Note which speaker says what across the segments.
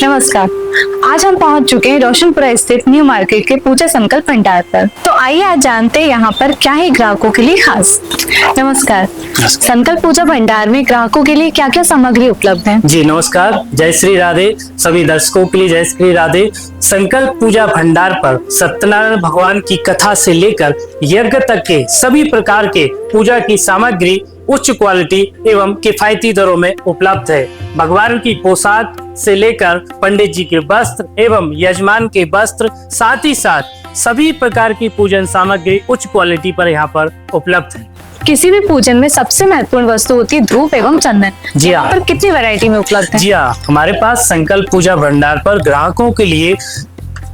Speaker 1: नमस्कार। आज हम पहुंच चुके हैं रोशनपुरा स्थित न्यू मार्केट के पूजा संकल्प भंडार पर। तो आइए आज जानते हैं यहाँ पर क्या है ग्राहकों के लिए खास। नमस्कार। संकल्प पूजा भंडार में ग्राहकों के लिए क्या क्या सामग्री उपलब्ध है?
Speaker 2: जी नमस्कार, जय श्री राधे। सभी दर्शकों के लिए जय श्री राधे। संकल्प पूजा भंडार पर सत्यनारायण भगवान की कथा से लेकर यज्ञ तक के सभी प्रकार के पूजा की सामग्री उच्च क्वालिटी एवं किफायती दरों में उपलब्ध है। भगवान की पोशाक से लेकर पंडित जी के वस्त्र एवं यजमान के वस्त्र, साथ ही साथ सभी प्रकार की पूजन सामग्री उच्च क्वालिटी पर यहाँ पर उपलब्ध है।
Speaker 1: किसी भी पूजन में सबसे महत्वपूर्ण वस्तु होती है धूप एवं चंदन।
Speaker 2: जी हाँ।
Speaker 1: पर कितनी वैरायटी में उपलब्ध है?
Speaker 2: जी हाँ, हमारे पास संकल्प पूजा भंडार पर ग्राहकों के लिए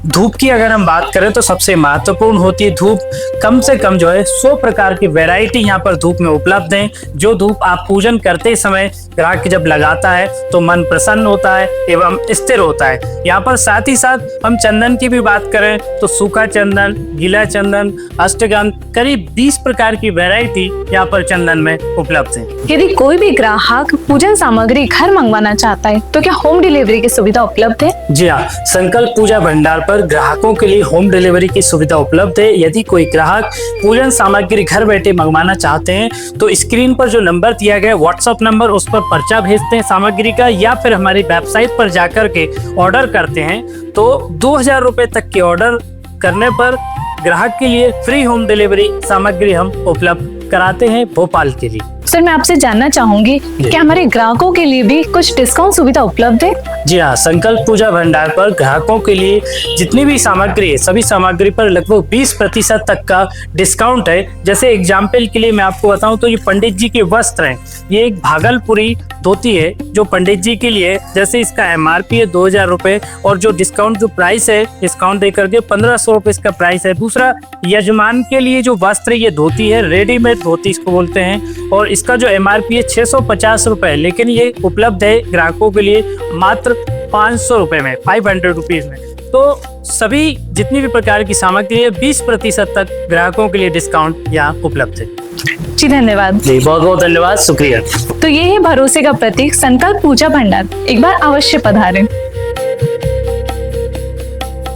Speaker 2: धूप की अगर हम बात करें तो सबसे महत्वपूर्ण होती है धूप। कम से कम जो है 100 प्रकार की वैरायटी यहाँ पर धूप में उपलब्ध है। जो धूप आप पूजन करते समय ग्राहक जब लगाता है तो मन प्रसन्न होता है एवं स्थिर होता है। यहाँ पर साथ ही साथ हम चंदन की भी बात करें तो सूखा चंदन, गीला चंदन, अष्टगंध, करीब 20 प्रकार की वैरायटी यहाँ पर चंदन में उपलब्ध है।
Speaker 1: यदि कोई भी ग्राहक पूजन सामग्री घर मंगवाना चाहता है तो क्या होम डिलीवरी की सुविधा उपलब्ध है?
Speaker 2: जी हाँ, संकल्प पूजा भंडार पर ग्राहकों के लिए होम डिलीवरी की सुविधा उपलब्ध है। यदि कोई ग्राहक पूजन सामग्री घर बैठे मंगवाना चाहते हैं तो स्क्रीन पर जो नंबर दिया गया व्हाट्सएप नंबर, उस पर पर्चा भेजते हैं सामग्री का, या फिर हमारी वेबसाइट पर जाकर के ऑर्डर करते हैं तो 2000 रुपए तक के ऑर्डर करने पर ग्राहक के लिए फ्री होम डिलीवरी सामग्री हम उपलब्ध कराते हैं भोपाल के लिए।
Speaker 1: सर, मैं आपसे जानना चाहूंगी कि हमारे ग्राहकों के लिए भी कुछ डिस्काउंट सुविधा उपलब्ध है?
Speaker 2: जी हाँ, संकल्प पूजा भंडार पर ग्राहकों के लिए जितनी भी सामग्री है सभी सामग्री पर लगभग 20% तक का डिस्काउंट है। जैसे एग्जाम्पल के लिए मैं आपको बताऊं तो ये पंडित जी के वस्त्र हैं। ये एक भागलपुरी धोती है जो पंडित जी के लिए, जैसे इसका MRP है 2000 रुपए और जो डिस्काउंट जो प्राइस है डिस्काउंट दे करके 1500 रुपए इसका प्राइस है। दूसरा, यजमान के लिए जो वस्त्र ये धोती है, रेडीमेड धोती इसको बोलते हैं, और इसका जो MRP है 650 रुपए, लेकिन ये उपलब्ध है ग्राहकों के लिए मात्र 500 रुपए में, 500 रुपीज में। तो सभी जितनी भी प्रकार की सामग्री है 20% तक ग्राहकों के लिए डिस्काउंट यहाँ उपलब्ध है।
Speaker 1: जी धन्यवाद।
Speaker 2: जी बहुत बहुत धन्यवाद, शुक्रिया।
Speaker 1: तो ये है भरोसे का प्रतीक संकल्प पूजा भंडार। एक बार अवश्य पधारें।